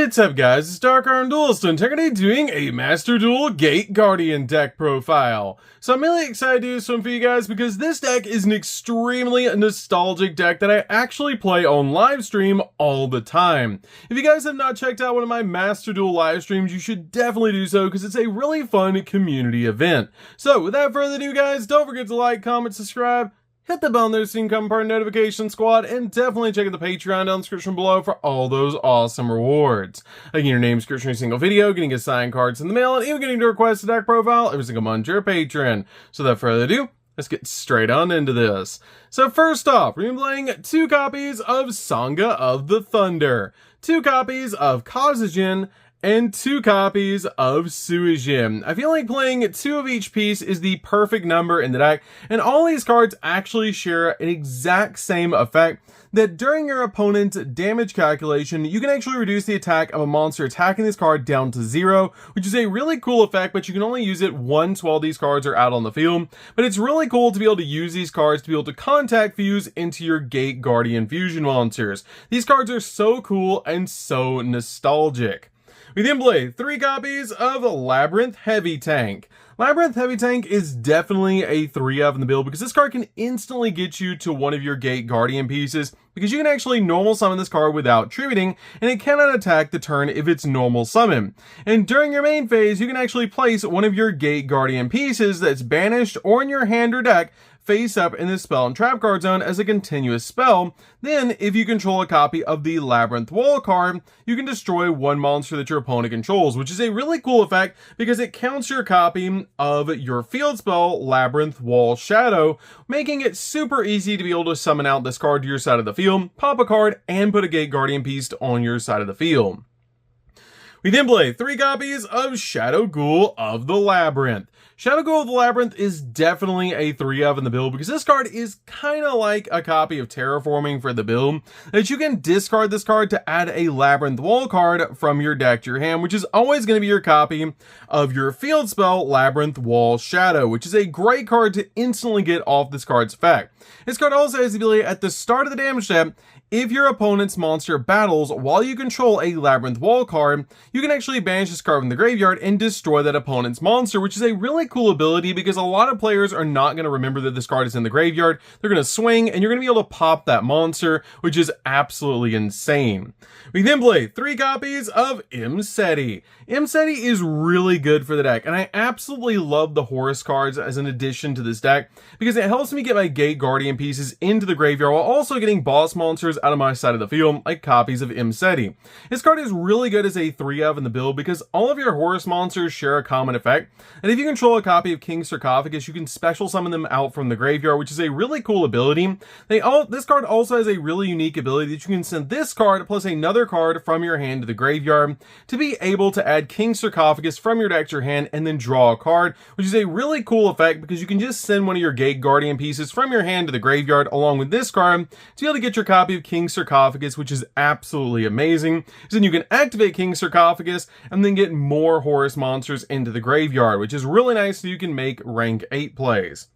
What's up guys, it's DarkArmedDuelist and today doing a Master Duel Gate Guardian deck profile. So I'm really excited to do this one for you guys because this deck is an extremely nostalgic deck that I actually play on live stream all the time. If you guys have not checked out one of my Master Duel live streams, you should definitely do so because it's a really fun community event. So without further ado guys, don't forget to like, comment, subscribe, hit the bell there so you can become part of the notification squad, and definitely check out the Patreon down in the description below for all those awesome rewards. Like your name, description, every single video, getting assigned cards in the mail, and even getting to request a deck profile every single month to your patron. So without further ado, let's get straight on into this. So first off, we're playing 2 copies of Sanga of the Thunder, 2 copies of Kazajin, and 2 copies of Suijin. I feel like playing 2 of each piece is the perfect number in the deck, and all these cards actually share an exact same effect that during your opponent's damage calculation, you can actually reduce the attack of a monster attacking this card down to 0, which is a really cool effect, but you can only use it once while these cards are out on the field. But it's really cool to be able to use these cards to be able to contact fuse into your Gate Guardian fusion monsters. These cards are so cool and so nostalgic. We then play 3 copies of Labyrinth Heavy Tank. Labyrinth Heavy Tank is definitely a 3-of in the build because this card can instantly get you to one of your Gate Guardian pieces because you can actually normal summon this card without tributing, and it cannot attack the turn if it's normal summon. And during your main phase, you can actually place one of your Gate Guardian pieces that's banished or in your hand or deck face up in the spell and trap card zone as a continuous spell. Then, if you control a copy of the Labyrinth Wall card, you can destroy one monster that your opponent controls, which is a really cool effect because it counts your copy of your field spell, Labyrinth Wall Shadow, making it super easy to be able to summon out this card to your side of the field, pop a card, and put a Gate Guardian piece on your side of the field. We then play 3 copies of Shadow Ghoul of the Labyrinth. Shadow Ghoul of the Labyrinth is definitely a 3-of in the build because this card is kind of like a copy of Terraforming for the build, that you can discard this card to add a Labyrinth Wall card from your deck to your hand, which is always going to be your copy of your field spell, Labyrinth Wall Shadow, which is a great card to instantly get off this card's effect. This card also has the ability at the start of the damage step, if your opponent's monster battles while you control a Labyrinth Wall card, you can actually banish this card from the graveyard and destroy that opponent's monster, which is a really cool ability because a lot of players are not going to remember that this card is in the graveyard. They're going to swing and you're going to be able to pop that monster, which is absolutely insane. We then play 3 copies of Imseti. Imseti is really good for the deck, and I absolutely love the Horus cards as an addition to this deck because it helps me get my Gate Guardian pieces into the graveyard while also getting boss monsters out of my side of the field, like copies of Imseti. This card is really good as a 3-of in the build because all of your Horus monsters share a common effect, and if you control a copy of King Sarcophagus, you can special summon them out from the graveyard, which is a really cool ability. This card also has a really unique ability that you can send this card plus another card from your hand to the graveyard to be able to add King Sarcophagus from your deck to your hand and then draw a card, which is a really cool effect because you can just send one of your Gate Guardian pieces from your hand to the graveyard along with this card to be able to get your copy of King Sarcophagus, which is absolutely amazing. So then you can activate King Sarcophagus and then get more Horus monsters into the graveyard, which is really nice so you can make rank 8 plays.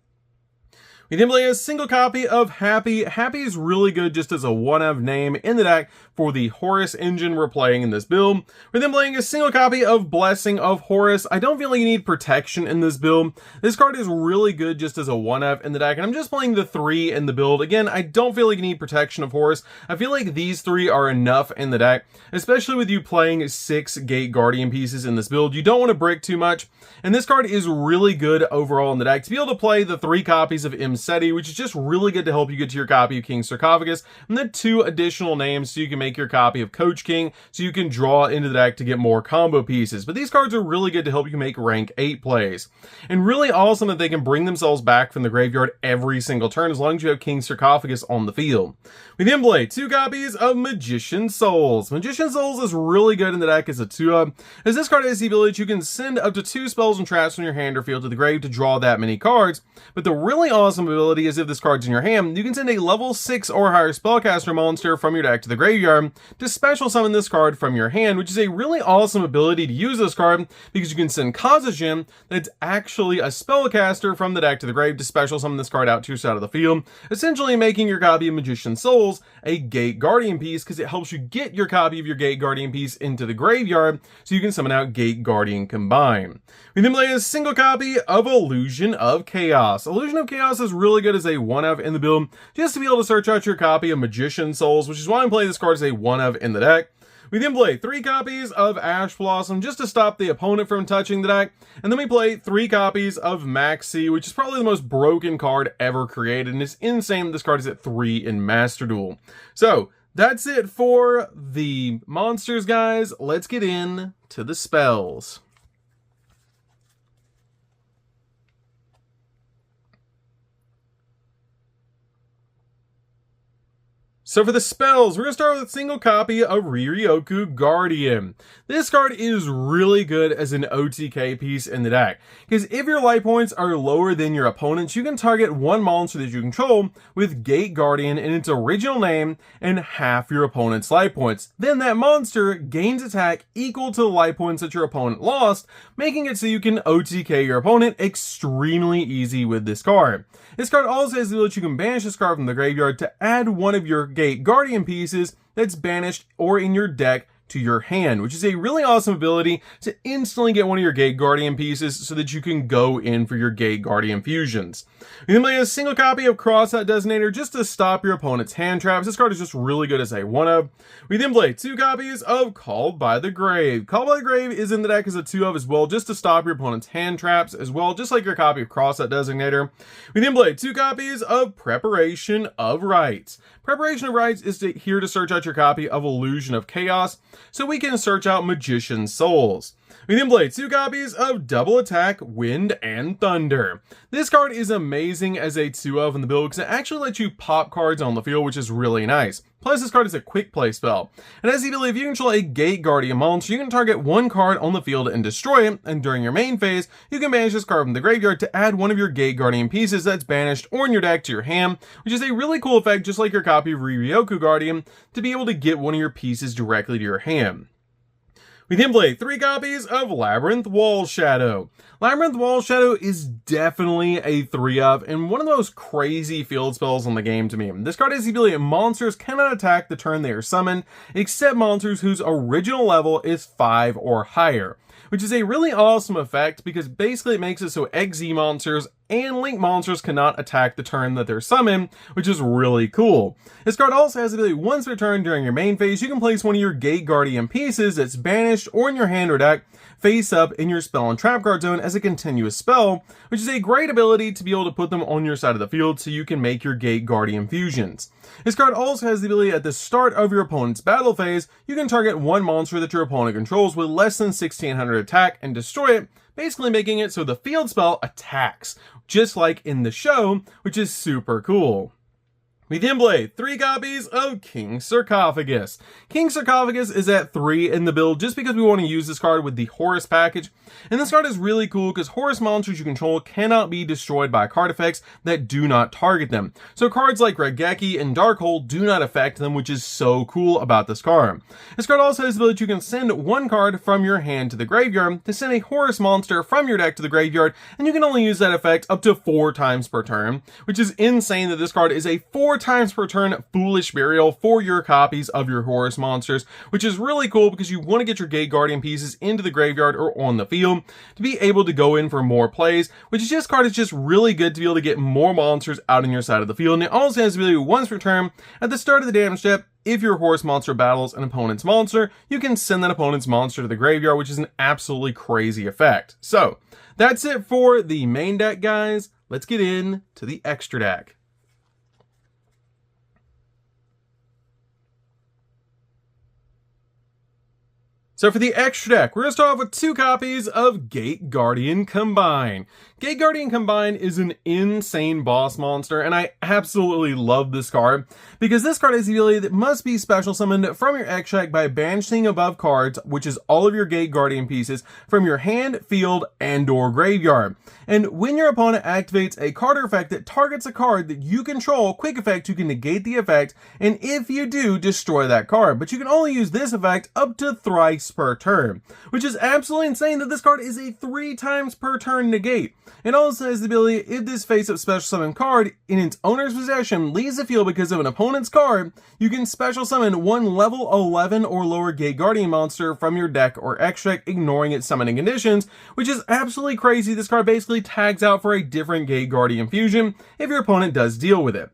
We then play a single copy of Happy. Happy is really good just as a 1-of name in the deck for the Horus engine we're playing in this build. We're then playing a single copy of Blessing of Horus. I don't feel like you need protection in this build. This card is really good just as a 1-of in the deck, and I'm just playing the 3 in the build. Again, I don't feel like you need protection of Horus. I feel like these 3 are enough in the deck, especially with you playing 6 Gate Guardian pieces in this build. You don't want to brick too much, and this card is really good overall in the deck to be able to play the 3 copies of Imseti, which is just really good to help you get to your copy of King Sarcophagus, and then 2 additional names so you can make your copy of Coach King so you can draw into the deck to get more combo pieces. But these cards are really good to help you make rank 8 plays, and really awesome that they can bring themselves back from the graveyard every single turn as long as you have King Sarcophagus on the field. We then play 2 copies of Magician Souls. Magician Souls is really good in the deck as a 2-of, as this card has the ability that you can send up to 2 spells and traps from your hand or field to the grave to draw that many cards. But the really awesome ability is if this card's in your hand, you can send a level 6 or higher spellcaster monster from your deck to the graveyard graveyard to special summon this card from your hand, which is a really awesome ability to use this card because you can send Kazushim that's actually a spellcaster from the deck to the grave to special summon this card out to your side of the field, essentially making your copy of Magician's Souls a Gate Guardian piece because it helps you get your copy of your Gate Guardian piece into the graveyard so you can summon out Gate Guardian Combine. We then play a single copy of Illusion of Chaos. Illusion of Chaos is really good as a 1-of in the build, just to be able to search out your copy of Magician's Souls, which is why I'm playing this card as a 1-of in the deck. We then play 3 copies of Ash Blossom just to stop the opponent from touching the deck, and then we play 3 copies of Maxi, which is probably the most broken card ever created, and it's insane that this card is at 3 in Master Duel. So, that's it for the monsters, guys. Let's get in to the spells. So for the spells, we're going to start with a single copy of Ryoku Guardian. This card is really good as an OTK piece in the deck, because if your life points are lower than your opponent's, you can target one monster that you control with Gate Guardian in its original name and half your opponent's life points. Then that monster gains attack equal to the life points that your opponent lost, making it so you can OTK your opponent extremely easy with this card. This card also has the ability you can banish this card from the graveyard to add one of your Gate Guardian pieces that's banished or in your deck to your hand, which is a really awesome ability to instantly get one of your Gate Guardian pieces so that you can go in for your Gate Guardian fusions. We then play a single copy of Crossout Designator just to stop your opponent's hand traps. This card is just really good as a 1-of. We then play 2 copies of Called by the Grave. Called by the Grave is in the deck as a 2-of as well, just to stop your opponent's hand traps as well, just like your copy of Crossout Designator. We then play 2 copies of Preparation of Rites. Preparation of Rites is here to search out your copy of Illusion of Chaos, so we can search out Magician's Souls. We then play 2 copies of Double Attack, Wind and Thunder. This card is amazing as a 2-of in the build because it actually lets you pop cards on the field, which is really nice. Plus, this card is a quick play spell. And as the ability, if you control a Gate Guardian monster, you can target one card on the field and destroy it, and during your main phase, you can banish this card from the graveyard to add one of your Gate Guardian pieces that's banished or in your deck to your hand, which is a really cool effect, just like your copy of Ryoku Guardian, to be able to get one of your pieces directly to your hand. We then play 3 copies of Labyrinth Wall Shadow. Labyrinth Wall Shadow is definitely a 3-of and one of the most crazy field spells on the game to me. This card has the ability that monsters cannot attack the turn they are summoned, except monsters whose original level is 5 or higher, which is a really awesome effect because basically it makes it so XZ monsters and Link monsters cannot attack the turn that they're summoned, which is really cool. This card also has the ability, once per turn during your main phase, you can place one of your Gate Guardian pieces that's banished or in your hand or deck face up in your spell and trap card zone as a continuous spell, which is a great ability to be able to put them on your side of the field so you can make your Gate Guardian fusions. This card also has the ability at the start of your opponent's battle phase, you can target one monster that your opponent controls with less than 1600 attack and destroy it, basically making it so the field spell attacks, just like in the show, which is super cool. We then play 3 copies of King Sarcophagus. King Sarcophagus is at 3 in the build just because we want to use this card with the Horus package. And this card is really cool because Horus monsters you control cannot be destroyed by card effects that do not target them. So cards like Regeki and Darkhold do not affect them, which is so cool about this card. This card also has the ability you can send one card from your hand to the graveyard to send a Horus monster from your deck to the graveyard, and you can only use that effect up to 4 times per turn, which is insane that this card is a 4 times per turn Foolish Burial for your copies of your Horus monsters, which is really cool because you want to get your Gate Guardian pieces into the graveyard or on the field to be able to go in for more plays, which is just card is just really good to be able to get more monsters out on your side of the field. And it also has the ability once per turn at the start of the damage step, if your Horus monster battles an opponent's monster, you can send that opponent's monster to the graveyard, which is an absolutely crazy effect. So that's it for the main deck, guys. Let's get in to the extra deck. So for the extra deck, we're going to start off with 2 copies of Gate Guardian Combine. Gate Guardian Combine is an insane boss monster, and I absolutely love this card, because this card has the ability that must be special summoned from your extra deck by banishing above cards, which is all of your Gate Guardian pieces, from your hand, field, and or graveyard. And when your opponent activates a card or effect that targets a card that you control, quick effect, you can negate the effect, and if you do, destroy that card. But you can only use this effect up to thrice per turn, which is absolutely insane that this card is a 3 times per turn negate. It also has the ability, if this face-up special summon card in its owner's possession leaves the field because of an opponent's card, you can special summon 1 level 11 or lower Gate Guardian monster from your deck or extra deck, ignoring its summoning conditions, which is absolutely crazy. This card basically tags out for a different Gate Guardian fusion if your opponent does deal with it.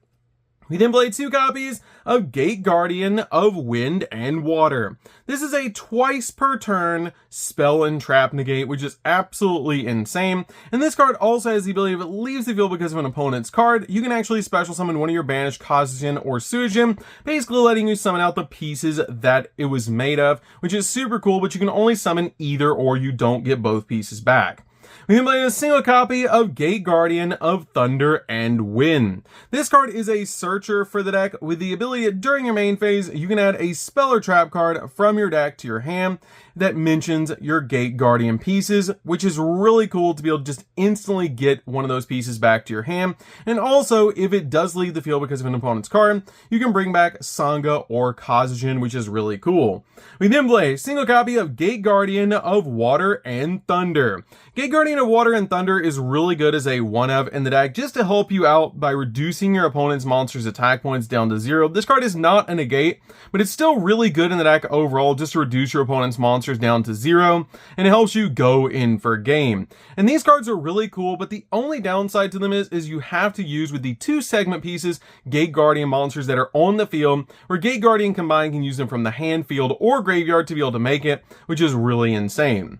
We then played 2 copies of Gate Guardian of Wind and Water. This is a twice per turn spell and trap negate, which is absolutely insane. And this card also has the ability, if it leaves the field because of an opponent's card, you can actually special summon one of your banished Kazugen or Suijin, basically letting you summon out the pieces that it was made of, which is super cool, but you can only summon either or you don't get both pieces back. We then play a single copy of Gate Guardian of Thunder and Wind. This card is a searcher for the deck with the ability that during your main phase, you can add a spell or trap card from your deck to your hand that mentions your Gate Guardian pieces, which is really cool to be able to just instantly get one of those pieces back to your hand. And also, if it does leave the field because of an opponent's card, you can bring back Sangha or Kazugen, which is really cool. We then play a single copy of Gate Guardian of Water and Thunder. Gate Guardian of Water and Thunder is really good as a one-of in the deck just to help you out by reducing your opponent's monster's attack points down to 0. This card is not a negate, but it's still really good in the deck overall just to reduce your opponent's monsters down to 0, and it helps you go in for game. And these cards are really cool, but the only downside to them is you have to use with the 2 segment pieces Gate Guardian monsters that are on the field, where Gate Guardian Combined can use them from the hand, field, or graveyard to be able to make it, which is really insane.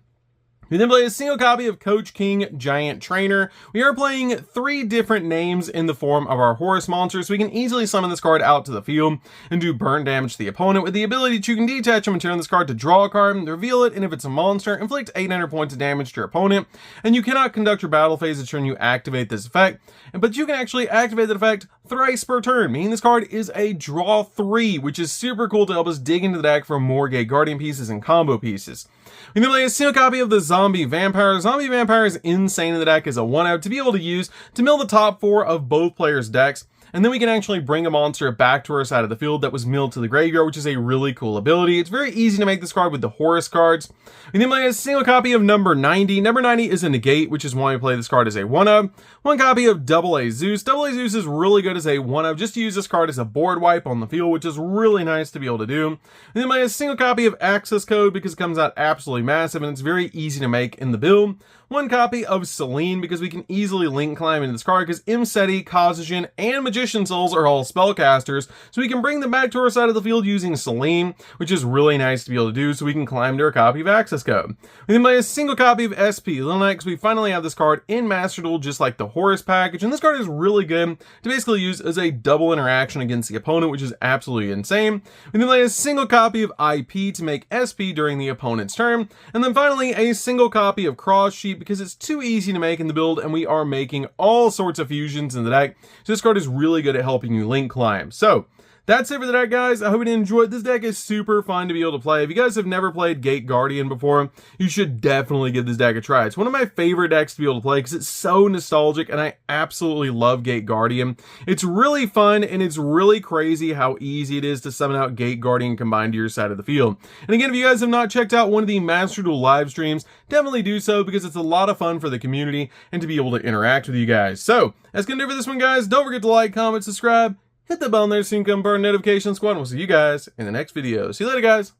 We then play a single copy of Coach King Giant Trainer. We are playing 3 different names in the form of our Horus monster, so we can easily summon this card out to the field and do burn damage to the opponent with the ability that you can detach him and turn this card to draw a card, reveal it, and if it's a monster, inflict 800 points of damage to your opponent. And you cannot conduct your battle phase the turn you activate this effect, but you can actually activate that effect thrice per turn, meaning this card is a draw 3, which is super cool to help us dig into the deck for more Gate Guardian pieces and combo pieces. We then play a single copy of the Zombie Vampire. Zombie Vampire is insane in the deck as a 1-of to be able to use to mill the top 4 of both players' decks. And then we can actually bring a monster back to our side of the field that was milled to the graveyard, which is a really cool ability. It's very easy to make this card with the Horus cards. We then play a single copy of Number 90. Number 90 is a negate, which is why we play this card as a 1-of. 1 copy of Double A Zeus. Double A Zeus is really good as a 1-of, just to use this card as a board wipe on the field, which is really nice to be able to do. And then play a single copy of Access Code because it comes out absolutely massive and it's very easy to make in the build. 1 copy of Selene because we can easily link climb into this card because Imseti, Kazugen, and Magician Souls are all spellcasters, so we can bring them back to our side of the field using Selene, which is really nice to be able to do, so we can climb to our copy of Access Code. We then play a single copy of SP Little Knight because we finally have this card in Master Duel just like the Horus package, and this card is really good to basically use as a double interaction against the opponent, which is absolutely insane. We then play a single copy of IP to make SP during the opponent's turn, and then finally a single copy of Cross Sheet because it's too easy to make in the build and we are making all sorts of fusions in the deck, so this card is really good at helping you link climb. So that's it for the deck, guys. I hope you enjoyed. This deck is super fun to be able to play. If you guys have never played Gate Guardian before, you should definitely give this deck a try. It's one of my favorite decks to be able to play because it's so nostalgic and I absolutely love Gate Guardian. It's really fun and it's really crazy how easy it is to summon out Gate Guardian combined to your side of the field. And again, if you guys have not checked out one of the Master Duel live streams, definitely do so because it's a lot of fun for the community and to be able to interact with you guys. So that's gonna do it for this one, guys. Don't forget to like, comment, subscribe, hit the bell there so you can come burn notification squad, and we'll see you guys in the next video. See you later, guys.